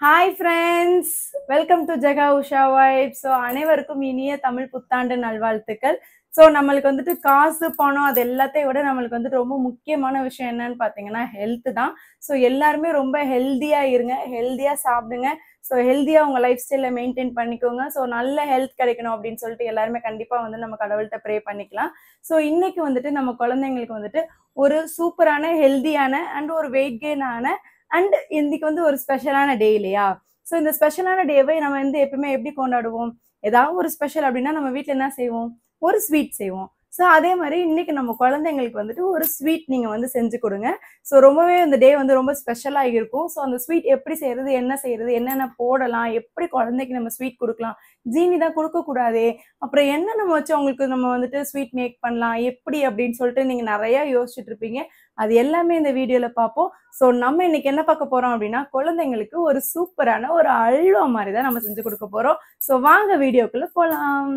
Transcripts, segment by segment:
Hi friends, welcome to Jaga Usha Vibe. So அனைவருக்கும் இனிய தமிழ் புத்தாண்டு நல்வாழ்த்துக்கள். ஸோ நம்மளுக்கு வந்துட்டு காசு பணம் அது எல்லாத்தையும் விட நம்மளுக்கு வந்துட்டு ரொம்ப முக்கியமான விஷயம் என்னன்னு பார்த்தீங்கன்னா ஹெல்த் தான். ஸோ எல்லாருமே ரொம்ப ஹெல்த்தியாக இருங்க, ஹெல்த்தியாக சாப்பிடுங்க. ஸோ ஹெல்த்தியாக உங்கள் லைஃப் ஸ்டைலை மெயின்டைன் பண்ணிக்கோங்க. ஸோ நல்ல ஹெல்த் கிடைக்கணும் அப்படின்னு சொல்லிட்டு எல்லாருமே கண்டிப்பாக வந்து நம்ம கடவுள்கிட்ட ப்ரே பண்ணிக்கலாம். ஸோ இன்னைக்கு வந்துட்டு நம்ம குழந்தைங்களுக்கு வந்துட்டு ஒரு சூப்பரான ஹெல்த்தியான அண்ட் ஒரு வெயிட் கெயின் ஆன அண்ட் இன்னைக்கு வந்து ஒரு ஸ்பெஷலான டே இல்லையா? ஸோ இந்த ஸ்பெஷலான டேவை நம்ம வந்து எப்பவுமே எப்படி கொண்டாடுவோம்? ஏதாவது ஒரு ஸ்பெஷல் அப்படின்னா நம்ம வீட்டில் என்ன செய்வோம்? ஒரு ஸ்வீட் செய்வோம். ஸோ அதே மாதிரி இன்னைக்கு நம்ம குழந்தைங்களுக்கு வந்துட்டு ஒரு ஸ்வீட் நீங்கள் வந்து செஞ்சு கொடுங்க. ஸோ ரொம்பவே அந்த டே வந்து ரொம்ப ஸ்பெஷலாக இருக்கும். ஸோ அந்த ஸ்வீட் எப்படி செய்யறது, என்ன செய்யறது, என்னென்ன போடலாம், எப்படி குழந்தைக்கு நம்ம ஸ்வீட் கொடுக்கலாம், ஜீனி தான் கொடுக்கக்கூடாதே, அப்புறம் என்ன நம்ம வச்சு அவங்களுக்கு நம்ம வந்துட்டு ஸ்வீட் மேக் பண்ணலாம் எப்படி அப்படின்னு சொல்லிட்டு நீங்கள் நிறையா யோசிச்சுட்டு இருப்பீங்க. அது எல்லாமே இந்த வீடியோவில் பார்ப்போம். ஸோ நம்ம இன்னைக்கு என்ன பார்க்க போறோம் அப்படின்னா குழந்தைங்களுக்கு ஒரு சூப்பரான ஒரு அல்வா மாதிரி தான் நம்ம செஞ்சு கொடுக்க போறோம். ஸோ வாங்க வீடியோக்குள்ள போலாம்.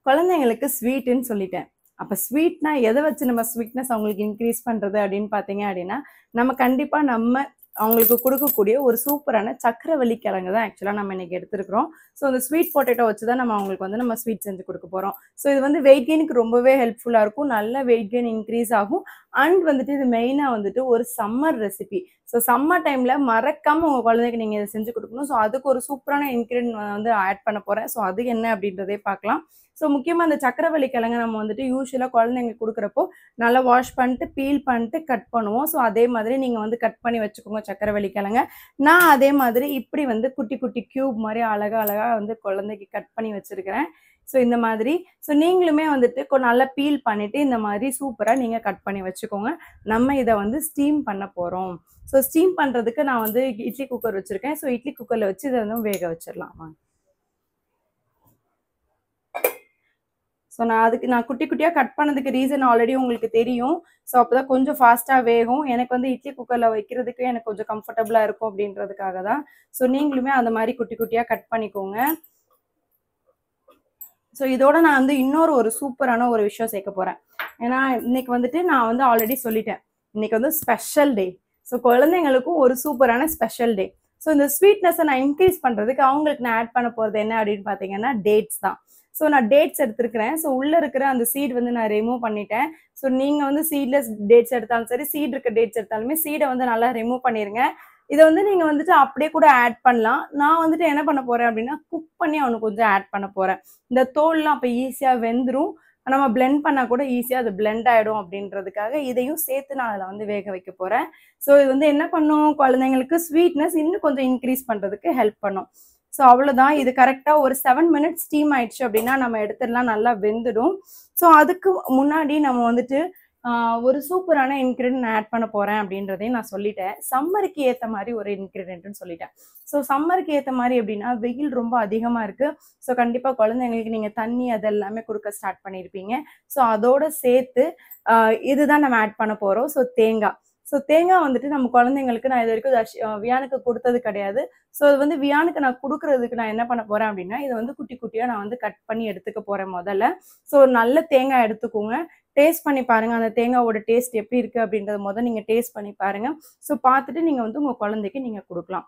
குழந்தைங்களுக்கு ஸ்வீட்டுன்னு சொல்லிட்டேன். அப்போ ஸ்வீட்னா எதை வச்சு நம்ம ஸ்வீட்னஸ் அவங்களுக்கு இன்க்ரீஸ் பண்ணுறது அப்படின்னு பார்த்தீங்க அப்படின்னா நம்ம கண்டிப்பாக அவங்களுக்கு கொடுக்கக்கூடிய ஒரு சூப்பரான சக்கரவள்ளி கிழங்கு தான் ஆக்சுவலாக நம்ம இன்னைக்கு எடுத்துருக்கிறோம். ஸோ அந்த ஸ்வீட் பொட்டேட்டோ வச்சு தான் நம்ம அவங்களுக்கு வந்து நம்ம ஸ்வீட் செஞ்சு கொடுக்க போகிறோம். ஸோ இது வந்து வெயிட் கெயினுக்கு ரொம்பவே ஹெல்ப்ஃபுல்லாக இருக்கும். நல்ல வெயிட் கெயின் இன்க்ரீஸ் ஆகும். அண்ட் வந்துட்டு இது மெயினாக வந்துட்டு ஒரு சம்மர் ரெசிபி. ஸோ சம்மர் டைமில் மறக்காமல் உங்கள் குழந்தைக்கு நீங்கள் இதை செஞ்சு கொடுக்கணும். ஸோ அதுக்கு ஒரு சூப்பரான இன்க்ரீடியன்ட் வந்து ஆட் பண்ண போகிறேன். ஸோ அது என்ன அப்படின்றதே பார்க்கலாம். ஸோ முக்கியமாக அந்த சக்கரவள்ளி கிழங்கு நம்ம வந்துட்டு யூஸ்வலாக குழந்தைங்களுக்கு கொடுக்குறப்போ நல்லா வாஷ் பண்ணிட்டு பீல் பண்ணிட்டு கட் பண்ணுவோம். ஸோ அதே மாதிரி நீங்கள் வந்து கட் பண்ணி வச்சுக்கோங்க சக்கரவள்ளி கிழங்க. நான் அதே மாதிரி இப்படி வந்து குட்டி குட்டி க்யூப் மாதிரி அழகாக வந்து குழந்தைக்கு கட் பண்ணி வச்சுருக்கிறேன். ஸோ இந்த மாதிரி ஸோ நீங்களுமே வந்துட்டு நல்லா பீல் பண்ணிவிட்டு இந்த மாதிரி சூப்பராக நீங்கள் கட் பண்ணி வச்சுக்கோங்க. நம்ம இதை வந்து ஸ்டீம் பண்ண போகிறோம். ஸோ ஸ்டீம் பண்ணுறதுக்கு நான் வந்து இட்லி குக்கர் வச்சுருக்கேன். ஸோ இட்லி குக்கரில் வச்சு இதை வந்து வேக வச்சிடலாம். ஸோ நான் குட்டி குட்டியாக கட் பண்ணதுக்கு ரீசன் ஆல்ரெடி உங்களுக்கு தெரியும். ஸோ அப்போ தான் கொஞ்சம் ஃபாஸ்ட்டாக வேகும். எனக்கு வந்து இட்லி குக்கரில் வைக்கிறதுக்கு எனக்கு கொஞ்சம் கம்ஃபர்டபுளாக இருக்கும் அப்படின்றதுக்காக தான். ஸோ நீங்களுமே அந்த மாதிரி குட்டி குட்டியாக கட் பண்ணிக்கோங்க. ஸோ இதோட நான் வந்து இன்னொரு ஒரு சூப்பரான ஒரு விஷயம் சேர்க்க போகிறேன். ஏன்னா இன்னைக்கு வந்துட்டு நான் வந்து ஆல்ரெடி சொல்லிட்டேன், இன்னைக்கு வந்து ஸ்பெஷல் டே. ஸோ குழந்தைங்களுக்கும் ஒரு சூப்பரான ஸ்பெஷல் டே. ஸோ இந்த ஸ்வீட்னஸை நான் இன்க்ரீஸ் பண்ணுறதுக்கு அவங்களுக்கு நான் ஆட் பண்ண போகிறது என்ன அப்படின்னு பார்த்தீங்கன்னா டேட்ஸ் தான். ஸோ நான் டேட்ஸ் எடுத்துருக்கிறேன். ஸோ உள்ளே இருக்கிற அந்த சீட் வந்து நான் ரிமூவ் பண்ணிட்டேன். ஸோ நீங்கள் வந்து சீட்லெஸ் டேட்ஸ் எடுத்தாலும் சரி, சீட் இருக்க டேட்ஸ் எடுத்தாலுமே சீடை வந்து நல்லா ரிமூவ் பண்ணிடுங்க. இதை வந்து நீங்கள் வந்துட்டு அப்படியே கூட ஆட் பண்ணலாம். நான் வந்துட்டு என்ன பண்ண போகிறேன் அப்படின்னா குக் பண்ணி அவனுக்கு கொஞ்சம் ஆட் பண்ண போகிறேன். இந்த தோல்லாம் அப்போ ஈஸியாக வெந்துடும். நம்ம பிளெண்ட் பண்ணால் கூட ஈஸியாக அது பிளெண்ட் ஆகிடும் அப்படின்றதுக்காக இதையும் சேர்த்து நான் அதில் வந்து வேக வைக்க போகிறேன். ஸோ இது வந்து என்ன பண்ணும், குழந்தைங்களுக்கு ஸ்வீட்னஸ் இன்னும் கொஞ்சம் இன்க்ரீஸ் பண்ணுறதுக்கு ஹெல்ப் பண்ணும். ஸோ அவ்வளோதான். இது கரெக்டாக ஒரு 7 மினிட்ஸ் ஸ்டீம் ஆயிடுச்சு அப்படின்னா நம்ம எடுத்துடலாம், நல்லா வெந்துடும். ஸோ அதுக்கு முன்னாடி நம்ம வந்துட்டு ஒரு சூப்பரான இன்க்ரீடியன்ட் ஆட் பண்ண போகிறேன் அப்படின்றதையும் நான் சொல்லிட்டேன். சம்மருக்கு ஏற்ற மாதிரி ஒரு இன்க்ரீடியன்ட்னு சொல்லிட்டேன். ஸோ சம்மருக்கு ஏற்ற மாதிரி அப்படின்னா வெயில் ரொம்ப அதிகமாக இருக்குது. ஸோ கண்டிப்பாக குழந்தைங்களுக்கு நீங்கள் தண்ணி அதெல்லாமே கொடுக்க ஸ்டார்ட் பண்ணியிருப்பீங்க. ஸோ அதோடு சேர்த்து இதுதான் நம்ம ஆட் பண்ண போகிறோம். ஸோ தேங்காய். ஸோ தேங்காய் வந்துட்டு நம்ம குழந்தைங்களுக்கு நான் இது வரைக்கும் வியானுக்கு கொடுத்தது கிடையாது. ஸோ இது வந்து வியானுக்கு நான் கொடுக்குறதுக்கு நான் என்ன பண்ண போகிறேன் அப்படின்னா இதை வந்து குட்டி குட்டியாக நான் வந்து கட் பண்ணி எடுத்துக்க போகிறேன் முதல்ல. ஸோ நல்ல தேங்காய் எடுத்துக்கோங்க. டேஸ்ட் பண்ணி பாருங்கள் அந்த தேங்காவோட டேஸ்ட் எப்படி இருக்குது அப்படின்றத நீங்கள் டேஸ்ட் பண்ணி பாருங்கள். ஸோ பார்த்துட்டு நீங்கள் வந்து உங்கள் குழந்தைக்கு நீங்கள் கொடுக்கலாம்.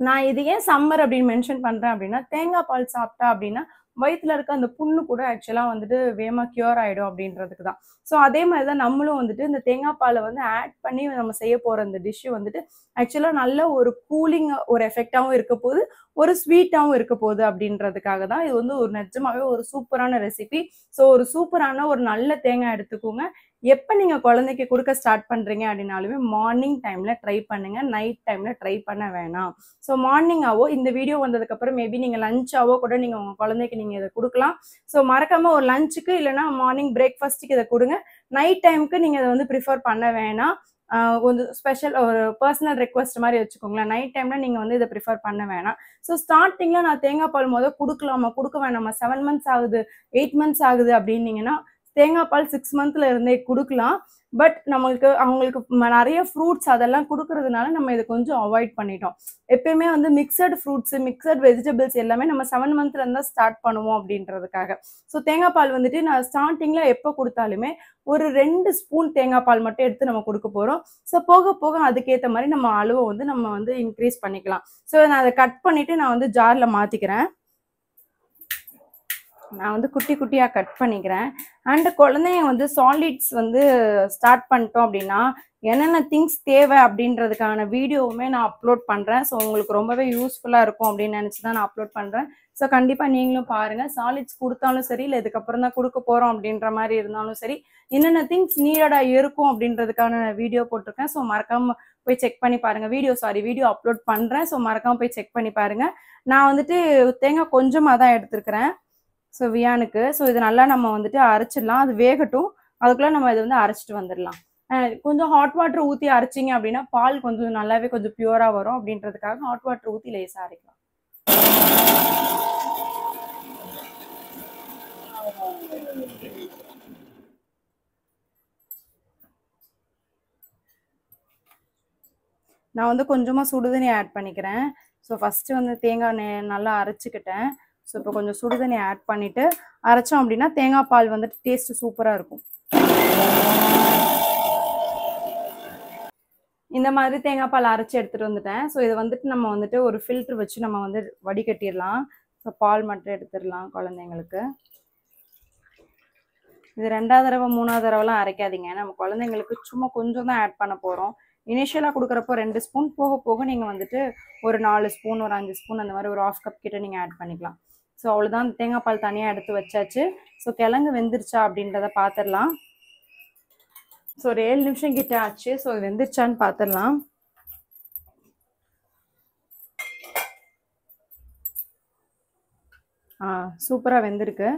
நான் இது ஏன் சம்மர் அப்படின்னு மென்ஷன் பண்ணுறேன் அப்படின்னா தேங்காய் பால் சாப்பிட்டா அப்படின்னா வயிற்றுல இருக்க அந்த புண்ணு கூட ஆக்சுவலாக வந்துட்டு வேகமாக க்யூர் ஆகிடும் அப்படின்றதுக்கு தான். ஸோ அதே மாதிரி தான் நம்மளும் வந்துட்டு இந்த தேங்காய் பாலை வந்து ஆட் பண்ணி நம்ம செய்ய போகிற இந்த டிஷ்ஷு வந்துட்டு ஆக்சுவலாக நல்ல ஒரு கூலிங் ஒரு எஃபெக்டாகவும் இருக்க போகுது, ஒரு ஸ்வீட்டாகவும் இருக்க போகுது அப்படின்றதுக்காக தான் இது வந்து ஒரு நிஜமாவே ஒரு சூப்பரான ரெசிபி. ஸோ ஒரு சூப்பரான ஒரு நல்ல தேங்காய் எடுத்துக்கோங்க. எப்போ நீங்கள் குழந்தைக்கு கொடுக்க ஸ்டார்ட் பண்ணுறீங்க அப்படின்னாலுமே மார்னிங் டைமில் ட்ரை பண்ணுங்கள், நைட் டைமில் ட்ரை பண்ண வேணாம். ஸோ மார்னிங்காவோ இந்த வீடியோ வந்ததுக்கப்புறம் மேபி நீங்கள் லஞ்சாவோ கூட நீங்கள் உங்கள் குழந்தைக்கு நீங்கள் இதை கொடுக்கலாம். ஸோ மறக்காமல் ஒரு லஞ்சுக்கு இல்லைனா மார்னிங் பிரேக்ஃபாஸ்ட்டுக்கு இதை கொடுங்க. நைட் டைமுக்கு நீங்கள் இதை வந்து ப்ரிஃபர் பண்ண வேணாம். கொஞ்சம் ஸ்பெஷல் ஒரு பர்சனல் ரெக்வஸ்ட் மாதிரி வச்சுக்கோங்களேன். நைட் டைமில் நீங்கள் வந்து இதை ப்ரிஃபர் பண்ண வேணாம். ஸோ ஸ்டார்டிங்கில் நான் தேங்காய் பால் கொடுக்கலாமா கொடுக்க வேணாமா, 7 மந்த்ஸ் ஆகுது 8 மந்த்ஸ் ஆகுது அப்படின்னீங்கன்னா தேங்காய் பால் 6 மந்த்ல இருந்தே கொடுக்கலாம். பட் அவங்களுக்கு நிறைய ஃப்ரூட்ஸ் அதெல்லாம் கொடுக்கறதுனால நம்ம இதை கொஞ்சம் அவாய்ட் பண்ணிட்டோம். எப்பயுமே வந்து மிக்சட் ஃப்ரூட்ஸ், மிக்சட் வெஜிடபிள்ஸ் எல்லாமே நம்ம 7 மந்த்ல இருந்தா ஸ்டார்ட் பண்ணுவோம் அப்படின்றதுக்காக. ஸோ தேங்காய் பால் வந்துட்டு நான் ஸ்டார்டிங்ல எப்போ கொடுத்தாலுமே ஒரு 2 ஸ்பூன் தேங்காய் பால் மட்டும் எடுத்து நம்ம கொடுக்க போறோம். ஸோ போக போக அதுக்கேற்ற மாதிரி நம்ம அளவை வந்து நம்ம வந்து இன்க்ரீஸ் பண்ணிக்கலாம். ஸோ நான் அதை கட் பண்ணிட்டு நான் வந்து ஜார்ல மாத்திக்கிறேன். நான் வந்து குட்டி குட்டியாக கட் பண்ணிக்கிறேன். அண்ட் குழந்தைங்க வந்து சாலிட்ஸ் வந்து ஸ்டார்ட் பண்ணிட்டோம் அப்படின்னா என்னென்ன திங்ஸ் தேவை அப்படின்றதுக்கான வீடியோவுமே நான் அப்லோட் பண்ணுறேன். ஸோ உங்களுக்கு ரொம்பவே யூஸ்ஃபுல்லாக இருக்கும் அப்படின்னு நினச்சி தான் நான் அப்லோட் பண்ணுறேன். ஸோ கண்டிப்பாக நீங்களும் பாருங்கள். சாலிட்ஸ் கொடுத்தாலும் சரி, இல்லை இதுக்கப்புறம் தான் கொடுக்க போகிறோம் அப்படின்ற மாதிரி இருந்தாலும் சரி, என்னென்ன திங்ஸ் நீடடாக இருக்கும் அப்படின்றதுக்கான வீடியோ போட்டிருக்கேன். ஸோ மறக்காமல் போய் செக் பண்ணி பாருங்கள். வீடியோ அப்லோட் பண்ணுறேன். ஸோ மறக்காமல் போய் செக் பண்ணி பாருங்கள். நான் வந்துட்டு தேங்காய் கொஞ்சமாக தான் எடுத்துருக்கிறேன். ஸோ வியானுக்கு. ஸோ இது நல்லா நம்ம வந்துட்டு அரைச்சிடலாம். அது வேகட்டும். அதுக்குள்ளே நம்ம இதை வந்து அரைச்சிட்டு வந்துடலாம். கொஞ்சம் ஹாட் வாட்டர் ஊற்றி அரைச்சிங்க அப்படின்னா பால் கொஞ்சம் நல்லாவே கொஞ்சம் பியூராக வரும். அப்படின்றதுக்காக ஹாட் வாட்டர் ஊற்றி லேசாக அரைக்கலாம். நான் வந்து கொஞ்சமாக சுடுதண்ணி ஆட் பண்ணிக்கிறேன். ஸோ ஃபஸ்ட்டு வந்து தேங்காய் நல்லா அரைச்சிக்கிட்டேன். ஸோ இப்போ கொஞ்சம் சுடுதண்ணி ஆட் பண்ணிவிட்டு அரைச்சோம் அப்படின்னா தேங்காய் பால் வந்துட்டு டேஸ்ட்டு சூப்பராக இருக்கும். இந்த மாதிரி தேங்காய் பால் அரைச்சி எடுத்துகிட்டு வந்துட்டேன். ஸோ இதை வந்துட்டு நம்ம வந்துட்டு ஒரு ஃபில்ட்ரு வச்சு நம்ம வந்து வடிகட்டிடலாம். ஸோ பால் மட்டும் எடுத்துடலாம் குழந்தைங்களுக்கு. இது 2வது தடவை 3வது தடவைலாம் அரைக்காதீங்க. நம்ம குழந்தைங்களுக்கு சும்மா கொஞ்சம் தான் ஆட் பண்ண போகிறோம். இனிஷியலாக கொடுக்குறப்போ 2 ஸ்பூன், போக போக நீங்கள் வந்துட்டு ஒரு 4 ஸ்பூன், ஒரு 5 ஸ்பூன் அந்த மாதிரி ஒரு 1/2 கப் கிட்ட நீங்கள் ஆட் பண்ணிக்கலாம். ஸோ அவ்வளோதான். தேங்காய் பால் தனியாக எடுத்து வச்சாச்சு. ஸோ கிழங்கு வெந்துருச்சா அப்படின்றத பார்த்துடலாம். ஸோ ஒரு 7 நிமிஷம் கிட்ட ஆச்சு. ஸோ வெந்துருச்சான்னு பார்த்துடலாம். சூப்பராக வெந்திருக்கு.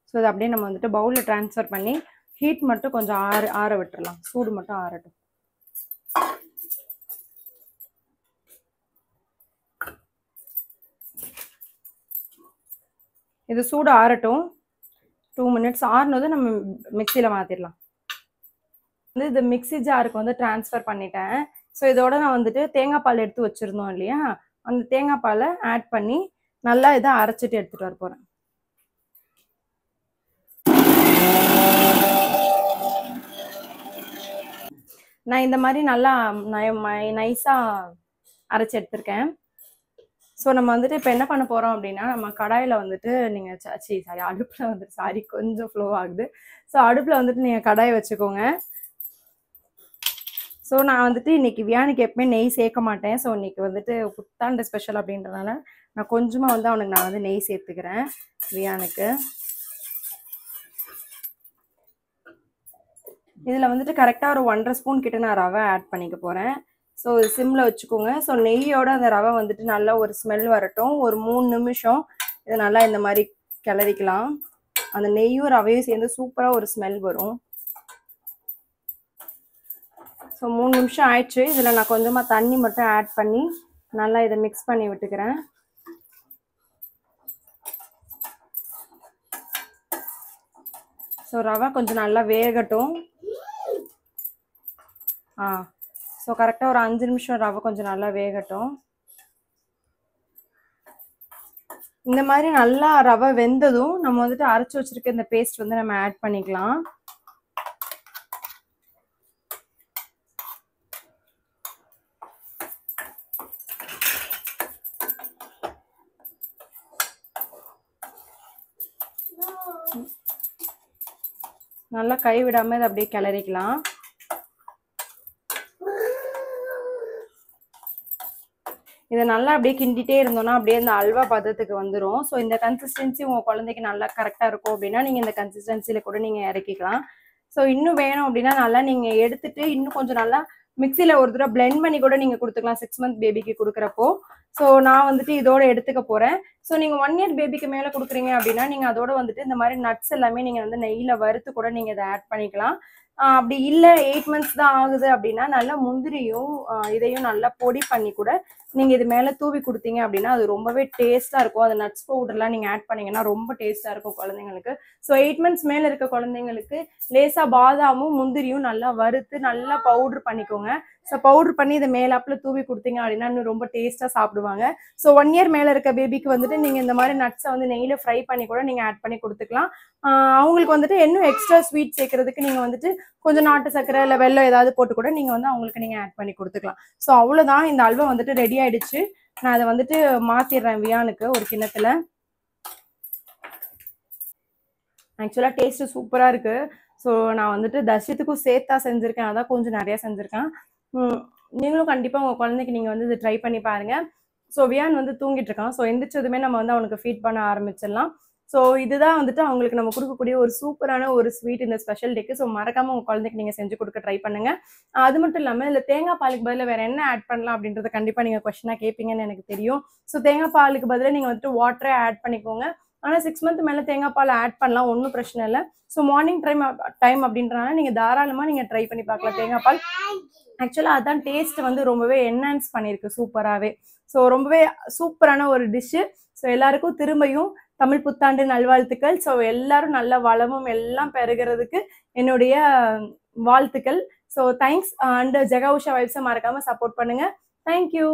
ஸோ இது அப்படியே நம்ம வந்துட்டு பவுலில் ட்ரான்ஸ்ஃபர் பண்ணி ஹீட் மட்டும் கொஞ்சம் ஆற விட்டுடலாம். சூடு மட்டும் ஆறட்டும். இது சூடு ஆறட்டும். 2 மினிட்ஸ் ஆறுனதும் நம்ம மிக்சியில் மாற்றிடலாம். வந்து இது மிக்சி ஜாருக்கு வந்து ட்ரான்ஸ்ஃபர் பண்ணிட்டேன். ஸோ இதோட நான் வந்துட்டு தேங்காய் பால் எடுத்து வச்சுருந்தோம் இல்லையா, அந்த தேங்காய் பாலை ஆட் பண்ணி நல்லா இதை அரைச்சிட்டு எடுத்துகிட்டு வர போகிறேன். நான் இந்த மாதிரி நல்லா நைஸாக அரைச்சி எடுத்திருக்கேன். ஸோ நம்ம வந்துட்டு இப்போ என்ன பண்ண போகிறோம் அப்படின்னா, நம்ம கடாயில் வந்துட்டு நீங்கள் அடுப்பில் வந்துட்டு கொஞ்சம் ஃப்ளோ ஆகுது. ஸோ அடுப்பில் வந்துட்டு நீங்கள் கடாயை வச்சுக்கோங்க. ஸோ நான் வந்துட்டு இன்றைக்கி வியானுக்கு எப்பவுமே நெய் சேர்க்க மாட்டேன். ஸோ இன்றைக்கி வந்துட்டு புத்தாண்டு ஸ்பெஷல் அப்படின்றதுனால நான் கொஞ்சமாக வந்து அவனுக்கு நான் வந்து நெய் சேர்த்துக்கிறேன் வியானுக்கு. இதில் வந்துட்டு கரெக்டாக ஒரு 1.5 ஸ்பூன் கிட்ட நான் ரவை ஆட் பண்ணிக்க போகிறேன். ஸோ சிம்மில் வச்சுக்கோங்க. ஸோ நெய்யோட அந்த ரவை வந்துட்டு நல்லா ஒரு ஸ்மெல் வரட்டும். ஒரு 3 நிமிஷம் இதை நல்லா இந்த மாதிரி கிளறிக்கலாம். அந்த நெய்யும் ரவையும் சேர்ந்து சூப்பராக ஒரு ஸ்மெல் வரும். ஸோ 3 நிமிஷம் ஆயிடுச்சு. இதில் நான் கொஞ்சமாக தண்ணி மட்டும் ஆட் பண்ணி நல்லா இதை மிக்ஸ் பண்ணி விட்டுக்கிறேன். ஸோ ரவை கொஞ்சம் நல்லா வேகட்டும். ஸோ கரெக்டாக ஒரு 5 நிமிஷம் ரவை கொஞ்சம் நல்லா வேகட்டும். இந்த மாதிரி நல்லா ரவை வெந்ததும் நம்ம வந்துட்டு அரைச்சி வச்சிருக்க இந்த பேஸ்ட் வந்து நம்ம ஆட் பண்ணிக்கலாம். நல்லா கை விடாம இதை அப்படியே கிளறிக்கலாம். இதை நல்லா அப்படியே கிண்டிகிட்டே இருந்தோம்னா அப்படியே இந்த அல்வா பதத்துக்கு வந்துடும். ஸோ இந்த கன்சிஸ்டன்சி உங்கள் குழந்தைக்கு நல்லா கரெக்டாக இருக்கும் அப்படின்னா நீங்கள் இந்த கன்சிஸ்டன்சியில் கூட நீங்கள் இறக்கிக்கலாம். ஸோ இன்னும் வேணும் அப்படின்னா நல்லா நீங்கள் எடுத்துட்டு இன்னும் கொஞ்சம் நல்லா மிக்சியில் ஒரு தடவை பிளெண்ட் பண்ணி கூட நீங்கள் கொடுத்துக்கலாம் 6 மந்த் பேபிக்கு கொடுக்குறப்போ. ஸோ நான் வந்துட்டு இதோட எடுத்துக்க போகிறேன். ஸோ நீங்கள் 1 இயர் பேபிக்கு மேலே கொடுக்குறீங்க அப்படின்னா நீங்கள் அதோட வந்துட்டு இந்த மாதிரி நட்ஸ் எல்லாமே நீங்கள் வந்து நெய்யில் வறுத்து கூட நீங்கள் இதை ஆட் பண்ணிக்கலாம். அப்படி இல்லை 8 மந்த்ஸ் தான் ஆகுது அப்படின்னா நல்லா முந்திரியும் இதையும் நல்லா பொடி பண்ணி கூட நீங்க இது மேல தூவி கொடுத்தீங்க அப்படின்னா அது ரொம்பவே டேஸ்டா இருக்கும். அது நட்ஸ் பவுடர்லாம் நீங்க ஆட் பண்ணீங்கன்னா ரொம்ப டேஸ்டா இருக்கும் குழந்தைங்களுக்கு. ஸோ 8 months மேல இருக்க குழந்தைங்களுக்கு லேசா பாதாமும் முந்திரியும் நல்லா வறுத்து நல்லா பவுடர் பண்ணிக்கோங்க. ஸோ பவுடர் பண்ணி இதை மேலாப்புல தூவி கொடுத்தீங்க அப்படின்னா இன்னும் ரொம்ப டேஸ்டா சாப்பிடுவாங்க. ஸோ 1 year மேல இருக்க பேபிக்கு வந்துட்டு நீங்க இந்த மாதிரி நட்ஸை வந்து நெய்ல ஃப்ரை பண்ணி கூட நீங்க ஆட் பண்ணி கொடுத்துக்கலாம். அவங்களுக்கு வந்துட்டு இன்னும் எக்ஸ்ட்ரா ஸ்வீட் சேர்க்கறதுக்கு நீங்க வந்துட்டு கொஞ்சம் நாட்டு சர்க்கரை இல்லை வெல்லம் ஏதாவது போட்டு கூட நீங்க வந்து அவங்களுக்கு நீங்க ஆட் பண்ணி கொடுத்துக்கலாம். ஸோ அவ்வளவுதான், இந்த அல்வா வந்துட்டு ரெடி ஆயிடுச்சு. நான் அதை வந்துட்டு மாத்திடுறேன் வியானுக்கு ஒரு கிண்ணத்துல. ஆக்சுவலா டேஸ்ட் சூப்பரா இருக்கு. ஸோ நான் வந்துட்டு தர்ஷித்துக்கும் சேர்த்தா செஞ்சிருக்கேன், அதான் கொஞ்சம் நிறைய செஞ்சிருக்கேன். நீங்களும் கண்டிப்பா உங்க குழந்தைக்கு நீங்க வந்து இதை ட்ரை பண்ணி பாருங்க. ஸோ வியான் வந்து தூங்கிட்டு இருக்கான். ஸோ எந்திரிச்சதுமே நம்ம வந்து அவனுக்கு ஃபீட் பண்ண ஆரம்பிச்சிடலாம். ஸோ இதுதான் வந்துட்டு அவங்களுக்கு நம்ம கொடுக்கக்கூடிய ஒரு சூப்பரான ஒரு ஸ்வீட் இந்த ஸ்பெஷல் டேக்கு. ஸோ மறக்காம உங்க குழந்தைக்கு நீங்க செஞ்சு கொடுக்க ட்ரை பண்ணுங்க. அது மட்டும் இல்லாம இதுல தேங்காய் பாலுக்கு பதிலாக வேற என்ன ஆட் பண்ணலாம் அப்படின்றத கண்டிப்பா நீங்க கொஸ்டினா கேட்பீங்கன்னு எனக்கு தெரியும். ஸோ தேங்காய் பாலுக்கு பதிலாக நீங்க வந்துட்டு வாட்டரே ஆட் பண்ணிக்கோங்க. ஆனா 6 month மேல தேங்காய் பால் ஆட் பண்ணலாம், ஒன்றும் பிரச்சனை இல்லை. ஸோ மார்னிங் டைம் அப்படின்றனால நீங்க தாராளமா நீங்க ட்ரை பண்ணி பார்க்கலாம் தேங்காய் பால். ஆக்சுவலா அதான் டேஸ்ட் வந்து ரொம்பவே என்ஹான்ஸ் பண்ணிருக்கு சூப்பராகவே. ஸோ ரொம்பவே சூப்பரான ஒரு டிஷ்ஷு. ஸோ எல்லாருக்கும் திரும்பியும் தமிழ் புத்தாண்டு நல்வாழ்த்துக்கள். ஸோ எல்லாரும் நல்ல வளமும் எல்லாம் பெறுகிறதுக்கு என்னுடைய வாழ்த்துக்கள். So thanks. And Jega Usha வைப்ஸை மறக்காம சப்போர்ட் பண்ணுங்க. தேங்க்யூ.